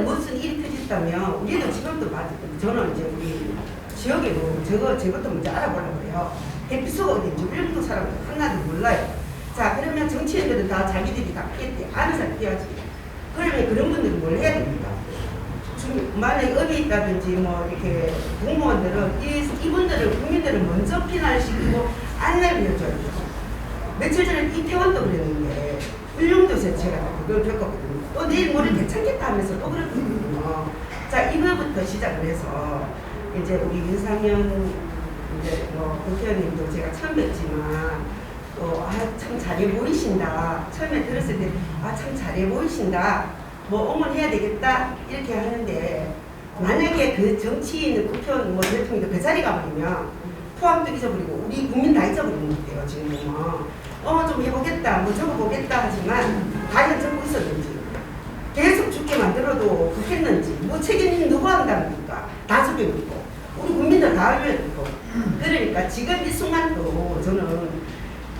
무슨 일이 터졌다면 우리도 지금도 저는 이제 우리 지역에도 저것도 먼저 알아보려고 그래요. 대피소가 어딘지 울릉도 사람들 하나도 몰라요. 자, 그러면 정치인들은 다 자기들이 다 피했대. 아는 사람 피하지. 그러면 그런 분들은 뭘 해야 됩니까? 만약에 업이 있다든지 뭐 이렇게 공무원들은 이분들을 국민들을 먼저 피난시키고 안내를 해줘야 돼요. 며칠 전에 이태원도 그랬는데 울릉도에서 제가 그걸 겪었거든요. 또 내일 모레 괜찮겠다 하면서 또 그랬거든요. 자, 이거부터 시작을 해서 이제 우리 윤상현 이제 뭐 국회의원님도 제가 처음 뵙지만 또 참 잘해 보이신다. 처음에 들었을 때 참 잘해 보이신다. 뭐 응원해야 되겠다 이렇게 하는데 만약에 그 정치인 국회의원 뭐 대통령도 그 자리 가버리면 포함도 잊어버리고 우리 국민 다 잊어버리는 것 같아요. 지금 좀 해보겠다 뭐 적어보겠다 하지만 과연 적고 있었는지 계속 죽게 만들어도 좋겠는지 뭐 책임 누구 한답니까? 다 적혀있고 우리 국민들 다 알려있고 그러니까 지금 이 순간도 저는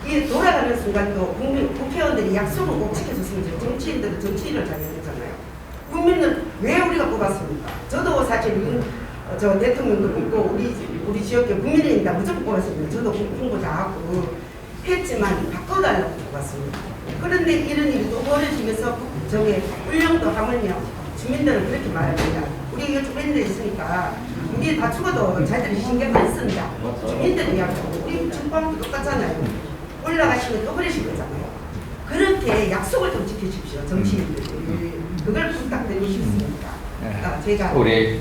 이 돌아가는 순간도 국회의원들이 약속을 꼭 지켜줬으면 좋겠어요. 정치인들은 정치인을 잘 해야 되잖아요. 국민은 왜 우리가 뽑았습니까? 저도 사실 저 대통령도 뽑고 우리 지역에 국민의힘 무조건 뽑았습니다. 저도 홍보 다 하고 했지만 바꿔달라고 뽑았습니다. 그런데 이런 일이 또 벌어지면서 저기 울릉도 하면요 주민들은 그렇게 말합니다. 우리 이거 주민들 있으니까 우리 다 죽어도 자기들이 신경 안 쓴다. 주민들이 이야기하고 우리 정부하고 똑같잖아요. 올라가시면 또 그러실 거잖아요. 그렇게 약속을 좀 지켜주십시오. 정치인들이. 그걸 부탁드리고 싶습니다. 제가 우리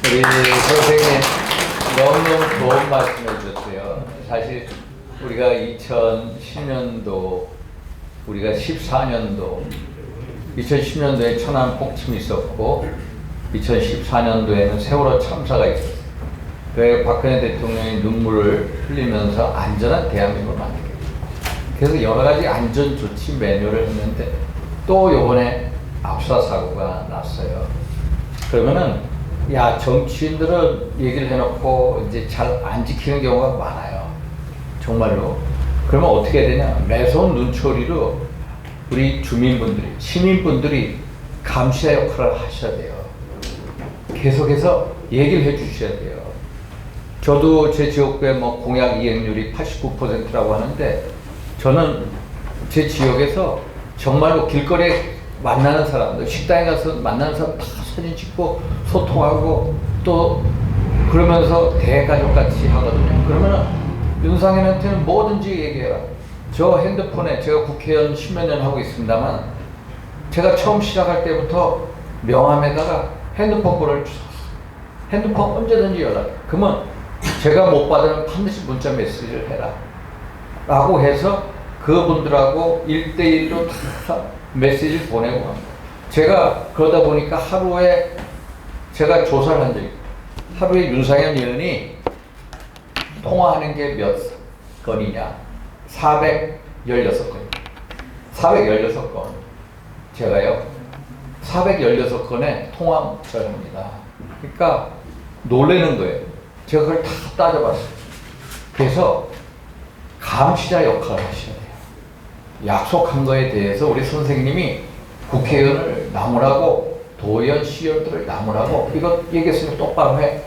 선생님 너무너무 좋은 말씀 해주셨어요. 사실 우리가 2010년도 우리가 14년도 2010년도에 천안 폭침이 있었고 2014년도에는 세월호 참사가 있었어요. 그 박근혜 대통령이 눈물을 흘리면서 안전한 대한민국을 만들겠다. 그래서 여러 가지 안전 조치 매뉴얼을 했는데 또 요번에 압사 사고가 났어요. 그러면은 야 정치인들은 얘기를 해놓고 이제 잘 안 지키는 경우가 많아요. 정말로. 그러면 어떻게 해야 되냐? 매서운 눈초리로 우리 주민분들이 시민분들이 감시자 역할을 하셔야 돼요. 계속해서 얘기를 해주셔야 돼요. 저도 제 지역구에 뭐 공약 이행률이 89%라고 하는데 저는 제 지역에서 정말로 길거리에 만나는 사람들, 식당에 가서 만나는 사람 다 사진 찍고 소통하고 또 그러면서 대가족같이 하거든요. 그러면은 윤상현한테는 뭐든지 얘기해라. 저 핸드폰에 제가 국회의원 10몇 년 하고 있습니다만 제가 처음 시작할 때부터 명함에다가 핸드폰 번호를 주셨어요. 핸드폰 언제든지 연락해. 그러면 제가 못 받으면 반드시 문자 메시지를 해라 라고 해서 그분들하고 1대1로 다 메시지를 보내고 합니다. 제가 그러다 보니까 하루에 제가 조사를 한 적이 있어요. 하루에 윤상현 의원이 통화하는 게 몇 건이냐 416건 416건 제가요 416건의 통화를 합니다. 그러니까 놀라는 거예요. 제가 그걸 다 따져봤어요. 그래서 감시자 역할을 하셔야 돼요. 약속한 거에 대해서 우리 선생님이 국회의원을 나무라고 도의원, 시의원들을 나무라고 이거 얘기했으면 똑바로 해.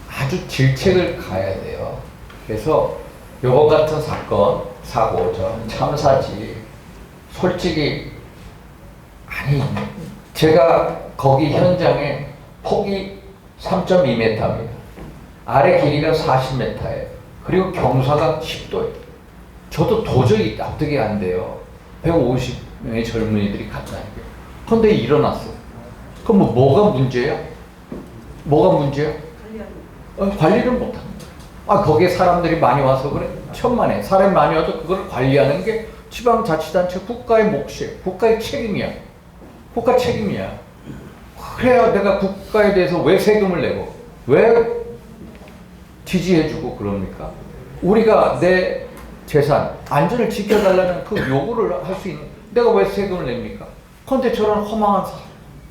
아주 질책을 가야 돼요. 그래서 요거 같은 사건, 사고, 참사지. 솔직히 아니 제가 거기 현장에 폭이 3.2m입니다. 아래 길이가 40m예요. 그리고 경사가 10도예요. 저도 도저히 납득이 안 돼요. 150명의 젊은이들이 갔다니까요. 그런데 일어났어. 그럼 뭐가 문제야? 뭐가 문제야? 관리를 못합니다. 거기에 사람들이 많이 와서 그래? 천만에. 사람이 많이 와도 그걸 관리하는 게 지방자치단체 국가의 몫이에요. 국가의 책임이야. 국가 책임이야. 그래야 내가 국가에 대해서 왜 세금을 내고 왜 지지해주고 그럽니까? 우리가 내 재산, 안전을 지켜달라는 그 요구를 할 수 있는 내가 왜 세금을 냅니까? 그런데 저런 허망한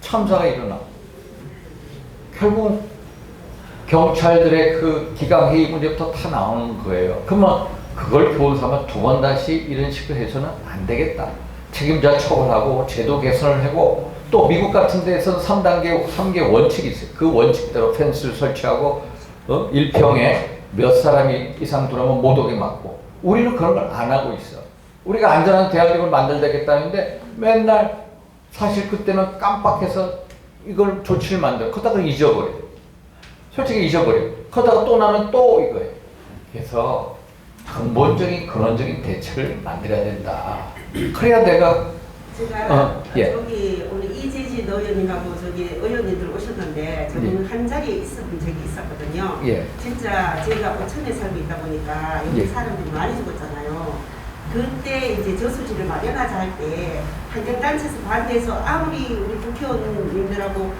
참사가 일어나. 결국 경찰들의 그 기강회의 문제부터 다 나오는 거예요. 그러면 그걸 교훈 삼아 두 번 다시 이런 식으로 해서는 안 되겠다. 책임자 처벌하고 제도 개선을 하고 또 미국 같은 데서는 3개 원칙이 있어요. 그 원칙대로 펜스를 설치하고 1평에 몇 사람이 이상 들어오면 못 오게 막고 우리는 그런 걸 안 하고 있어. 우리가 안전한 대한민국을 만들겠다는데 맨날 사실 그때는 깜빡해서 이걸 조치를 만들어. 그러다가 잊어버려. 솔직히 잊어버려. 그러다가 또 나면 또 이거예요. 그래서 근본적인 근원적인 대책을 만들어야 된다. 그래야 내가 제가 예. 저기 우리 이재진 의원님하고 저기 의원님들 오셨는데 저는 한 자리에 있었던 적이 있었거든요. 예. 진짜 제가 오천에 살고 있다 보니까 여기 예. 사람들이 많이 죽었잖아요. 그때 이제 저수지를 마련하자 할 때 환경단체에서 반대해서 아무리 우리 국회의원님들하고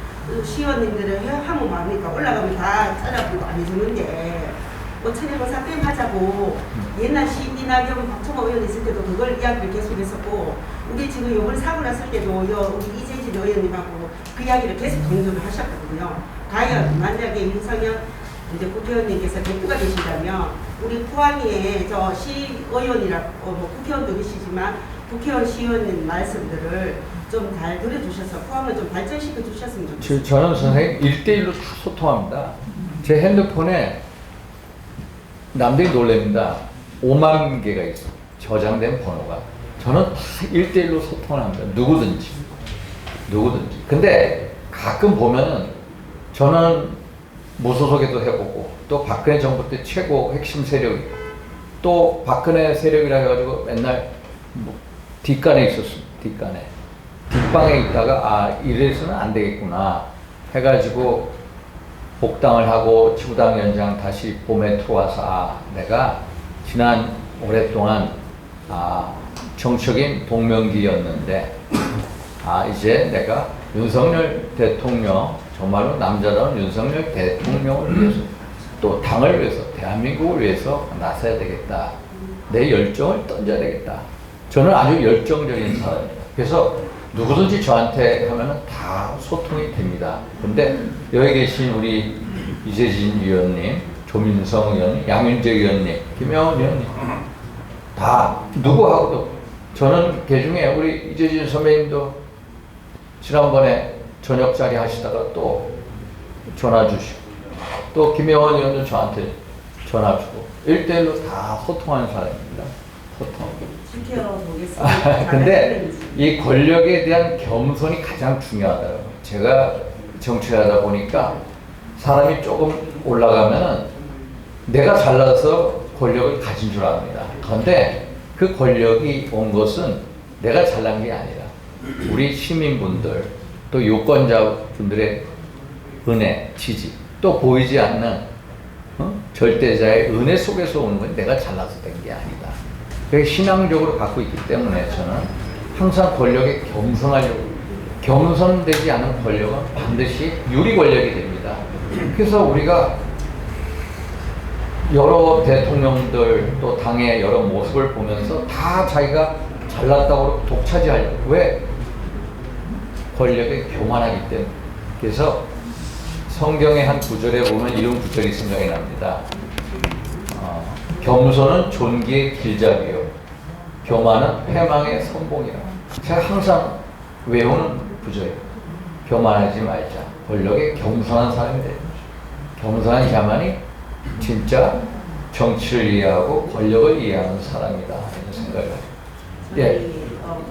시의원님들을 하면 뭐합니까? 올라가면 다 잘라보고 안 해주는데 오천에 공사댐 하자고 옛날 이낙연 박청호 의원 있을 때도 그걸 이야기를 계속했었고 우리 지금 이번 사고 났을 때도 우리 이재진 의원님하고 그 이야기를 계속 강조를 하셨거든요. 과연 만약에 윤석열 이제 국회의원님께서 대표가 되신다면 우리 포항에 저 시의원이라고 뭐 국회의원도 계시지만 국회의원 시의원님 말씀들을 좀 잘 들어주셔서 포항을 좀 발전시켜 주셨으면 좋겠습니다. 저는 선생님 1대1로 다 소통합니다. 제 핸드폰에 남들이 놀랍니다. 5만 개가 있어. 저장된 번호가. 저는 다 1대1로 소통을 합니다. 누구든지. 근데 가끔 보면은 저는 무소속에도 해보고 또 박근혜 정부 때 최고 핵심 세력이고 또 박근혜 세력이라 해가지고 맨날 뭐 뒷간에 있었습니다. 뒷방에 있다가 이래서는 안 되겠구나 해가지고 복당을 하고 지구당위원장 다시 봄에 들어와서 내가 지난 오랫동안 정적인 동명기였는데 이제 내가 윤석열 대통령 정말로 남자다운 윤석열 대통령을 위해서 또 당을 위해서 대한민국을 위해서 나서야 되겠다. 내 열정을 던져야 되겠다. 저는 아주 열정적인 사람입니다. 그래서 누구든지 저한테 하면은 다 소통이 됩니다. 근데 여기 계신 우리 이재진 위원님, 조민성 의원님, 양윤재 의원님, 김영원 의원님 다 누구하고도 저는 그중에 우리 이재진 선배님도 지난번에 저녁 자리 하시다가 또 전화 주시고 또 김영원 의원도 저한테 전화 주고 1대1로 다 소통하는 사람입니다. 소통. 지켜보겠습니다. 근데 이 권력에 대한 겸손이 가장 중요하더라고요. 제가 정치를 하다 보니까 사람이 조금 올라가면은 내가 잘나서 권력을 가진 줄 압니다. 그런데 그 권력이 온 것은 내가 잘난 게 아니라 우리 시민분들 또 유권자분들의 은혜, 지지 또 보이지 않는 절대자의 은혜 속에서 오는 건 내가 잘나서 된 게 아니다. 그게 신앙적으로 갖고 있기 때문에 저는 항상 권력에 겸손하려고 겸손되지 않은 권력은 반드시 유리 권력이 됩니다. 그래서 우리가 여러 대통령들 또 당의 여러 모습을 보면서 다 자기가 잘났다고 독차지하려고 왜? 권력에 교만하기 때문에. 그래서 성경의 한 구절에 보면 이런 구절이 생각이 납니다. 겸손은 존귀의 길잡이요 교만은 패망의 선봉이라. 제가 항상 외우는 구절이에요. 교만하지 말자. 권력에 겸손한 사람이 되는 거죠. 겸손한 자만이 진짜 정치를 이해하고 권력을 이해하는 사람이다 이런 생각을 해요. 예.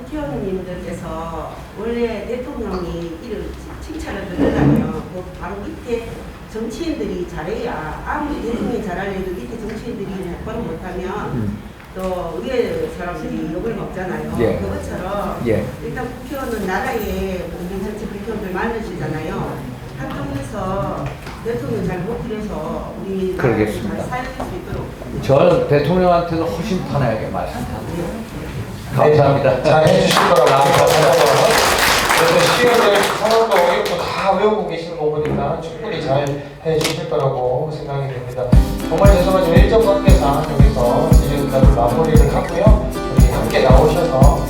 국회의원님들께서 원래 대통령이 이를 칭찬을 들으려면 바로 밑에 정치인들이 잘해야 아무리 대통령이 잘하려도 밑에 정치인들이 똑바로 못하면 또 위에 사람들이 욕을 먹잖아요. 예. 그것처럼 예. 일단 국회의원은 나라에 우리 정치 국회의원들 많으시잖아요. 한쪽에서 대통령 잘 못들여서 우리 나라를 잘 살릴 수 있도록. 저는 대통령한테도 허심탄회하게 말씀드립니다. 감사합니다. 잘 해주실 거라고 생각합니다. 그래서 시의원들 상황도 어렵고 다 외우고 계시는 거 보니까 충분히 잘 해주실 거라고 생각이 됩니다. 정말 죄송하지만 일정 관계상 여기서 지금까지 마무리를 하고요. 우리 함께 나오셔서